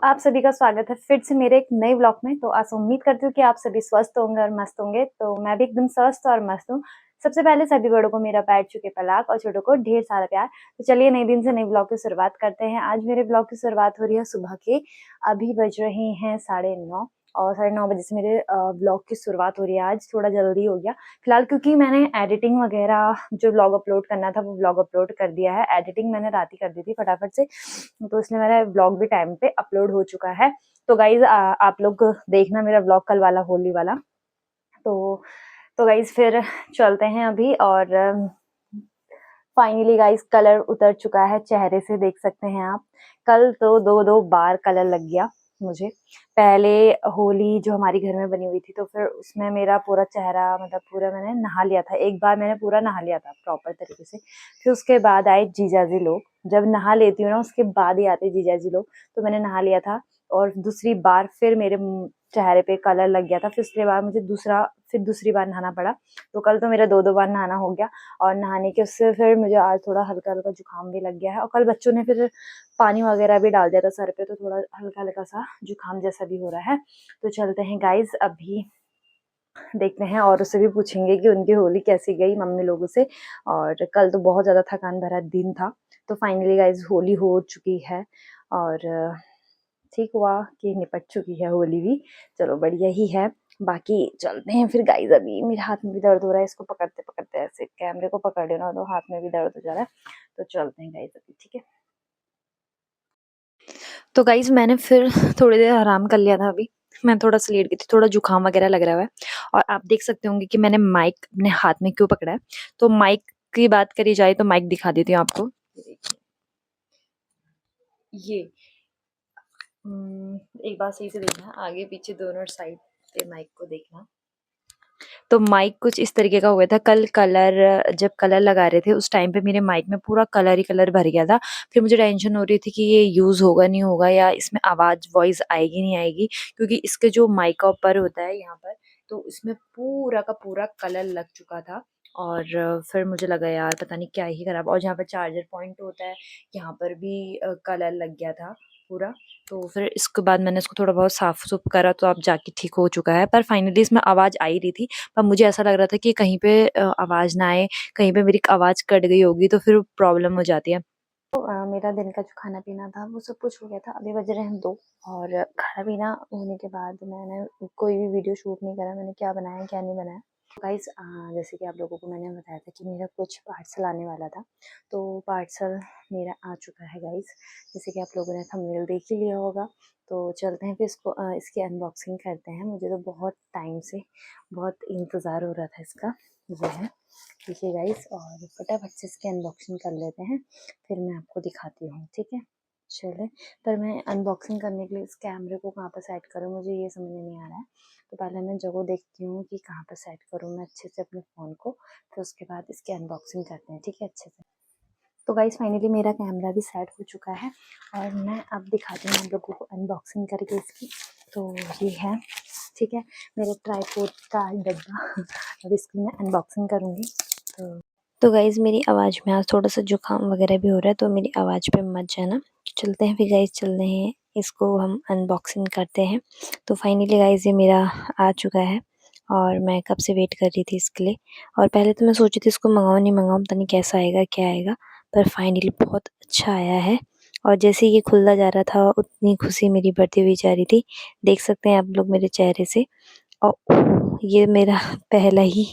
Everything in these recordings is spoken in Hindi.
आप सभी का स्वागत है फिर से मेरे एक नए व्लॉग में। तो आज उम्मीद करती हूँ कि आप सभी स्वस्थ होंगे और मस्त होंगे। तो मैं भी एकदम स्वस्थ और मस्त हूँ। सबसे पहले सभी बड़ों को मेरा पैर छू के पलाक और छोटों को ढेर सारा प्यार। तो चलिए नए दिन से नए व्लॉग की शुरुआत करते हैं। आज मेरे व्लॉग की शुरुआत हो रही है सुबह के। अभी बज रहे हैं 9:30 और 9:30 बजे से मेरे व्लॉग की शुरुआत हो रही है। आज थोड़ा जल्दी हो गया फिलहाल, क्योंकि मैंने एडिटिंग वगैरह जो व्लॉग अपलोड करना था वो व्लॉग अपलोड कर दिया है। एडिटिंग मैंने रात ही कर दी थी फटाफट से, तो इसलिए मेरा व्लॉग भी टाइम पे अपलोड हो चुका है। तो गाइज आप लोग देखना मेरा व्लॉग कल वाला, होली वाला। तो गाइज फिर चलते हैं अभी। और फाइनली गाइज कलर उतर चुका है चेहरे से, देख सकते हैं आप। कल तो दो बार कलर लग गया मुझे। पहले होली जो हमारी घर में बनी हुई थी, तो फिर उसमें मेरा पूरा चेहरा, मतलब पूरा मैंने नहा लिया था। एक बार मैंने पूरा नहा लिया था प्रॉपर तरीके से। फिर उसके बाद आए जीजाजी लोग। जब नहा लेती हूँ ना उसके बाद ही आते जीजाजी लोग, तो मैंने नहा लिया था। और दूसरी बार फिर मेरे चेहरे पे कलर लग गया था। फिर उसके बाद मुझे दूसरी बार नहाना पड़ा। तो कल तो मेरा दो बार नहाना हो गया। और नहाने के उससे फिर मुझे आज थोड़ा हल्का हल्का जुकाम भी लग गया है। और कल बच्चों ने फिर पानी वगैरह भी डाल दिया था सर पे, तो थोड़ा हल्का हल्का सा जुकाम जैसा भी हो रहा है। तो चलते हैं गाइज, अभी देखते हैं और उससे भी पूछेंगे कि उनकी होली कैसी गई मम्मी लोगों से। और कल तो बहुत ज्यादा थकान भरा दिन था। तो फाइनली गाइज होली हो चुकी है और ठीक हुआ कि निपट चुकी है होली भी। चलो बढ़िया ही है। बाकी चलते हैं फिर गाइज। अभी मेरे हाथ में भी दर्द हो रहा है, इसको पकड़ते पकड़ते ऐसे कैमरे को पकड़ लेना, तो हाथ में भी दर्द हो जा रहा है। तो चलते हैं गाइज अभी, ठीक है। तो गाइज मैंने फिर थोड़ी देर आराम कर लिया था। अभी मैं थोड़ा सा लेट गई थी, थोड़ा जुकाम वगैरह लग रहा है। और आप देख सकते होंगे कि मैंने माइक अपने हाथ में क्यों पकड़ा है। तो माइक की बात करी जाए तो माइक दिखा देती हूँ आपको। ये एक बार सही से देखना, आगे पीछे दोनों साइड पे माइक को देखना। तो माइक कुछ इस तरीके का हुआ था। कल जब कलर लगा रहे थे उस टाइम पे मेरे माइक में पूरा कलर ही कलर भर गया था। फिर मुझे टेंशन हो रही थी कि ये यूज होगा नहीं होगा, या इसमें आवाज वॉइस आएगी नहीं आएगी, क्योंकि इसके जो माइक का ऊपर होता है यहाँ पर, तो इसमें पूरा का पूरा कलर लग चुका था। और फिर मुझे लगा यार पता नहीं क्या ही खराब। और जहाँ पर चार्जर पॉइंट होता है यहाँ पर भी कलर लग गया था पूरा। तो फिर इसके बाद मैंने इसको थोड़ा बहुत साफ सुफ करा, तो अब जाके ठीक हो चुका है। पर फाइनली इसमें आवाज आ ही रही थी। पर मुझे ऐसा लग रहा था कि कहीं पे आवाज ना आए, कहीं पे मेरी आवाज कट गई होगी तो फिर प्रॉब्लम हो जाती है। तो मेरा दिन का जो खाना पीना था वो सब कुछ हो गया था। अभी बज रहे हैं 2। और खाना पीना होने के बाद मैंने कोई भी वीडियो शूट नहीं करा, मैंने क्या बनाया क्या नहीं बनाया। गाइस जैसे कि आप लोगों को मैंने बताया था कि मेरा कुछ पार्सल आने वाला था, तो पार्सल मेरा आ चुका है गाइस। जैसे कि आप लोगों ने थंबनेल देख ही लिया होगा। तो चलते हैं फिर इसकी अनबॉक्सिंग करते हैं। मुझे तो बहुत टाइम से बहुत इंतज़ार हो रहा था इसका। ये है, ठीक है गाइस। और फटाफट से इसकी अनबॉक्सिंग कर लेते हैं, फिर मैं आपको दिखाती हूँ, ठीक है। चले, पर मैं अनबॉक्सिंग करने के लिए इस कैमरे को कहाँ पर सेट करूँ मुझे ये समझ में नहीं आ रहा है। तो पहले मैं जगह देखती हूँ कि कहाँ पर सेट करूँ मैं अच्छे से अपने फ़ोन को, फिर उसके बाद इसकी अनबॉक्सिंग करते हैं, ठीक है, अच्छे से। तो गाइस फाइनली मेरा कैमरा भी सेट हो चुका है और मैं अब दिखाती हूँ आप लोगों को अनबॉक्सिंग करके इसकी। तो ये है, ठीक है, मेरे ट्राइपॉड का डब्बा। अब इसकी मैं अनबॉक्सिंग करूँगी। तो गाइज़ मेरी आवाज़ में आज थोड़ा सा जुकाम वगैरह भी हो रहा है, तो मेरी आवाज़ पे मत जाना। चलते हैं फिर गाइज़, चलते हैं इसको हम अनबॉक्सिंग करते हैं। तो फाइनली गाइज़ ये मेरा आ चुका है और मैं कब से वेट कर रही थी इसके लिए। और पहले तो मैं सोची थी इसको मंगाऊँ नहीं मंगाऊँ, पता नहीं कैसा आएगा क्या आएगा, पर फाइनली बहुत अच्छा आया है। और जैसे ये खुलता जा रहा था उतनी खुशी मेरी बढ़ती हुई जा रही थी, देख सकते हैं आप लोग मेरे चेहरे से। और ये मेरा पहला ही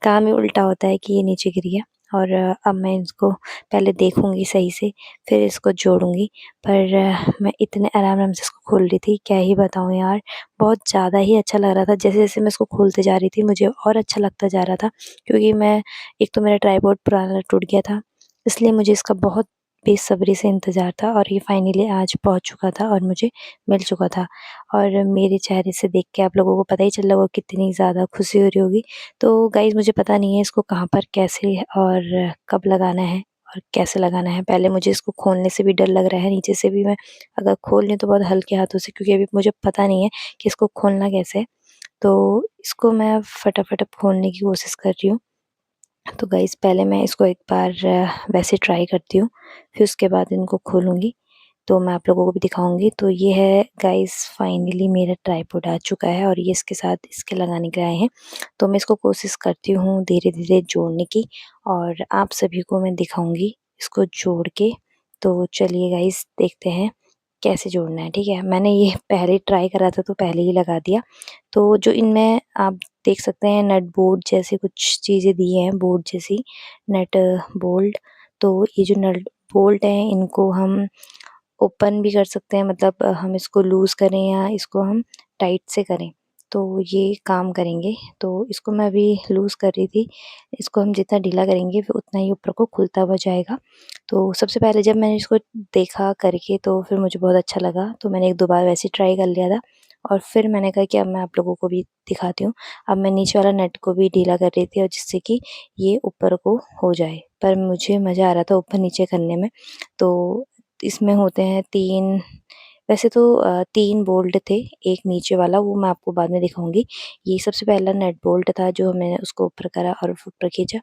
काम ही उल्टा होता है कि ये नीचे गिर गया। और अब मैं इसको पहले देखूँगी सही से, फिर इसको जोड़ूँगी। पर मैं इतने आराम-आराम से इसको खोल रही थी, क्या ही बताऊँ यार, बहुत ज़्यादा ही अच्छा लग रहा था। जैसे-जैसे मैं इसको खोलते जा रही थी मुझे और अच्छा लगता जा रहा था, क्योंकि मैं एक तो मेरा ट्राइपॉड पुराना टूट गया था, इसलिए मुझे इसका बहुत बेसब्री से इंतज़ार था। और ये फाइनली आज पहुँच चुका था और मुझे मिल चुका था। और मेरे चेहरे से देख के आप लोगों को पता ही चल रहा होगा कितनी ज़्यादा खुशी हो रही होगी। तो गाइज़ मुझे पता नहीं है इसको कहाँ पर, कैसे और कब लगाना है और कैसे लगाना है। पहले मुझे इसको खोलने से भी डर लग रहा है, नीचे से भी मैं अगर खोल लूँ तो बहुत हल्के हाथों से, क्योंकि अभी मुझे पता नहीं है कि इसको खोलना कैसे है। तो इसको मैं फटाफट अब खोलने की कोशिश कर रही हूँ। तो गाइज़ पहले मैं इसको एक बार वैसे ट्राई करती हूँ, फिर उसके बाद इनको खोलूँगी। तो मैं आप लोगों को भी दिखाऊंगी। तो ये है गाइस, फाइनली मेरा ट्राइपॉड आ चुका है और ये इसके साथ इसके लगाने के आए हैं। तो मैं इसको कोशिश करती हूँ धीरे धीरे जोड़ने की और आप सभी को मैं दिखाऊंगी इसको जोड़ के। तो चलिए गाइस देखते हैं कैसे जोड़ना है। ठीक है, मैंने ये पहले ट्राई करा था तो पहले ही लगा दिया। तो जो इनमें आप देख सकते हैं नट बोल्ट जैसे कुछ चीज़ें दी हैं, बोल्ट जैसी, नट बोल्ट। तो ये जो नट बोल्ट हैं इनको हम ओपन भी कर सकते हैं, मतलब हम इसको लूज़ करें या इसको हम टाइट से करें तो ये काम करेंगे। तो इसको मैं अभी लूज़ कर रही थी, इसको हम जितना ढीला करेंगे फिर उतना ही ऊपर को खुलता हुआ जाएगा। तो सबसे पहले जब मैंने इसको देखा करके तो फिर मुझे बहुत अच्छा लगा, तो मैंने 1-2 बार वैसे ही ट्राई कर लिया था और फिर मैंने कहा कि अब मैं आप लोगों को भी दिखाती हूँ। अब मैं नीचे वाला नट को भी ढीला कर रही थी और जिससे कि ये ऊपर को हो जाए, पर मुझे मज़ा आ रहा था ऊपर-नीचे करने में। तो इसमें होते हैं 3, वैसे तो 3 बोल्ट थे, एक नीचे वाला वो मैं आपको बाद में दिखाऊँगी। ये सबसे पहला नट बोल्ट था जो मैंने उसको ऊपर करा और ऊपर खींचा।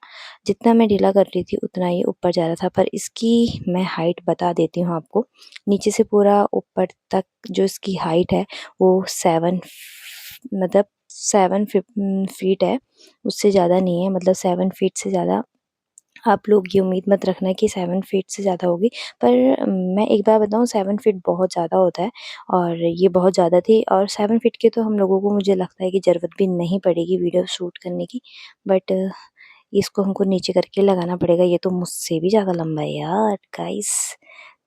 जितना मैं ढीला कर रही थी उतना ही ऊपर जा रहा था, पर इसकी मैं हाइट बता देती हूँ आपको। नीचे से पूरा ऊपर तक जो इसकी हाइट है वो 7 मतलब 7 फीट है, उससे ज़्यादा नहीं है। मतलब 7 फीट से ज़्यादा आप लोग ये उम्मीद मत रखना कि 7 फीट से ज़्यादा होगी। पर मैं एक बार बताऊँ, 7 फीट बहुत ज़्यादा होता है और ये बहुत ज़्यादा थी और 7 फीट की तो हम लोगों को मुझे लगता है कि ज़रूरत भी नहीं पड़ेगी वीडियो शूट करने की। बट इसको हमको नीचे करके लगाना पड़ेगा, ये तो मुझसे भी ज़्यादा लंबा है यार गाइस।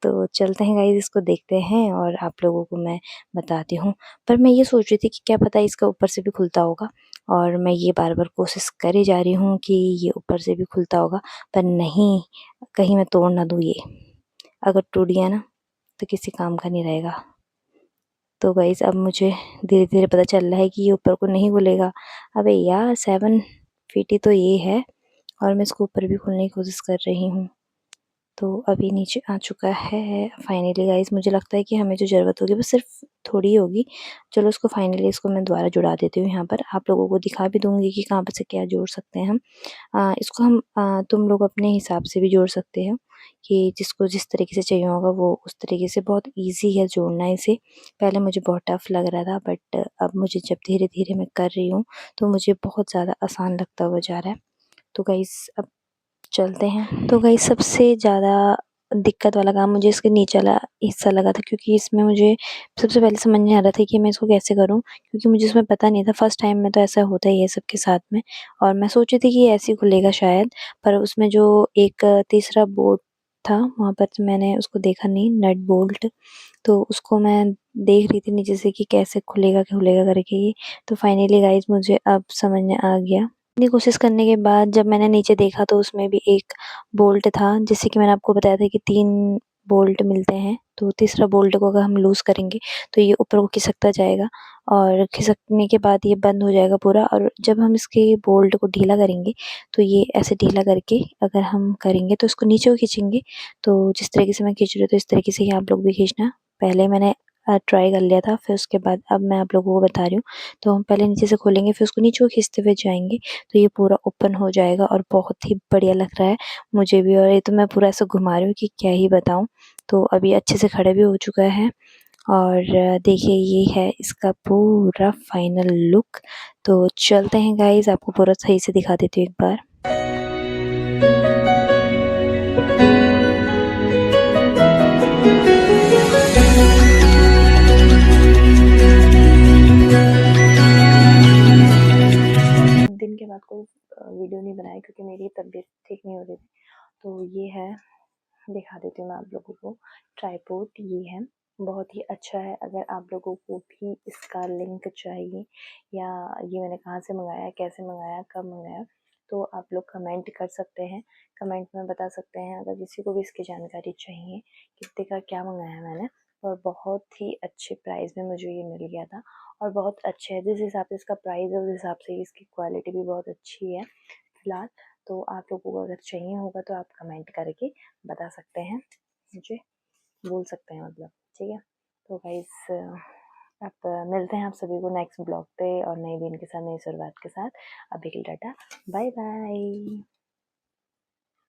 तो चलते हैं गाइस, इसको देखते हैं और आप लोगों को मैं बताती हूँ। पर मैं ये सोच रही थी कि क्या पता इसका ऊपर से भी खुलता होगा और मैं ये बार-बार कोशिश करे जा रही हूँ कि ये ऊपर से भी खुलता होगा, पर नहीं, कहीं मैं तोड़ ना दूँ ये। अगर टूट गया ना तो किसी काम का नहीं रहेगा। तो गाइस अब मुझे धीरे-धीरे पता चल रहा है कि ये ऊपर को नहीं खुलेगा। अबे यार 7 फीट ही तो ये है और मैं इसको ऊपर भी खोलने की कोशिश कर रही हूँ। तो अभी नीचे आ चुका है फाइनली गाइस। मुझे लगता है कि हमें जो ज़रूरत होगी वो सिर्फ थोड़ी ही होगी। चलो इसको फाइनली इसको मैं दोबारा जुड़ा देती हूँ यहाँ पर। आप लोगों को दिखा भी दूँगी कि कहाँ पर से क्या जोड़ सकते हैं हम। इसको हम तुम लोग अपने हिसाब से भी जोड़ सकते हो कि जिसको जिस तरीके से चाहिए होगा वो उस तरीके से। बहुत ईज़ी है जोड़ना इसे। पहले मुझे बहुत टफ़ लग रहा था बट अब मुझे जब धीरे-धीरे मैं कर रही हूँ तो मुझे बहुत ज़्यादा आसान लगता हुआ जा रहा है। तो गाइस अब चलते हैं। तो गाइस सबसे ज़्यादा दिक्कत वाला काम मुझे इसके नीचे वाला हिस्सा लगा था, क्योंकि इसमें मुझे सबसे पहले समझ नहीं आ रहा था कि मैं इसको कैसे करूँ, क्योंकि मुझे इसमें पता नहीं था। फर्स्ट टाइम में तो ऐसा होता ही है सबके साथ में और मैं सोच रही थी कि ये ऐसे ही खुलेगा शायद, पर उसमें जो एक तीसरा बोल्ट था वहाँ पर मैंने उसको देखा नहीं, नट बोल्ट। तो उसको मैं देख रही थी नीचे से कि कैसे खुलेगा करके ये। तो फाइनली गाइस मुझे अब समझ में आ गया। इतनी कोशिश करने के बाद जब मैंने नीचे देखा तो उसमें भी एक बोल्ट था, जैसे कि मैंने आपको बताया था कि 3 बोल्ट मिलते हैं। तो तीसरा बोल्ट को अगर हम लूज़ करेंगे तो ये ऊपर को खिसकता जाएगा और खिसकने के बाद ये बंद हो जाएगा पूरा। और जब हम इसके बोल्ट को ढीला करेंगे तो ये ऐसे ढीला करके अगर हम करेंगे तो इसको नीचे को खींचेंगे। तो जिस तरीके से मैं खींच रही हूँ तो इस तरीके से ही आप लोग भी खींचना। पहले मैंने ट्राई कर लिया था, फिर उसके बाद अब मैं आप लोगों को बता रही हूँ। तो हम पहले नीचे से खोलेंगे फिर उसको नीचे को खींचते हुए जाएँगे तो ये पूरा ओपन हो जाएगा और बहुत ही बढ़िया लग रहा है मुझे भी। और ये तो मैं पूरा ऐसे घुमा रही हूँ कि क्या ही बताऊँ। तो अभी अच्छे से खड़ा भी हो चुका है और देखिए ये है इसका पूरा फाइनल लुक। तो चलते हैं गाइज़, आपको पूरा सही से दिखा देती हूँ एक बार। दिन के बाद कोई वीडियो नहीं बनाई क्योंकि मेरी तबीयत ठीक नहीं हो रही थी। तो ये है, दिखा देती हूँ मैं आप लोगों को। ट्राइपॉड ये है, बहुत ही अच्छा है। अगर आप लोगों को भी इसका लिंक चाहिए या ये मैंने कहाँ से मंगाया, कैसे मंगाया, कब मंगाया, तो आप लोग कमेंट कर सकते हैं। कमेंट में बता सकते हैं अगर किसी को भी इसकी जानकारी चाहिए, कितने का क्या मंगाया मैंने। और बहुत ही अच्छे प्राइस में मुझे ये मिल गया था और बहुत अच्छे है। जिस हिसाब से इसका प्राइस है उस हिसाब से इसकी क्वालिटी भी बहुत अच्छी है फ़िलहाल। तो आप लोगों को अगर चाहिए होगा तो आप कमेंट करके बता सकते हैं, मुझे बोल सकते हैं मतलब, ठीक है। तो गाइस आप मिलते हैं आप सभी को नेक्स्ट ब्लॉग पे और नए दिन के साथ, नई शुरुआत के साथ। अभी के लिए टाटा, बाय बाय।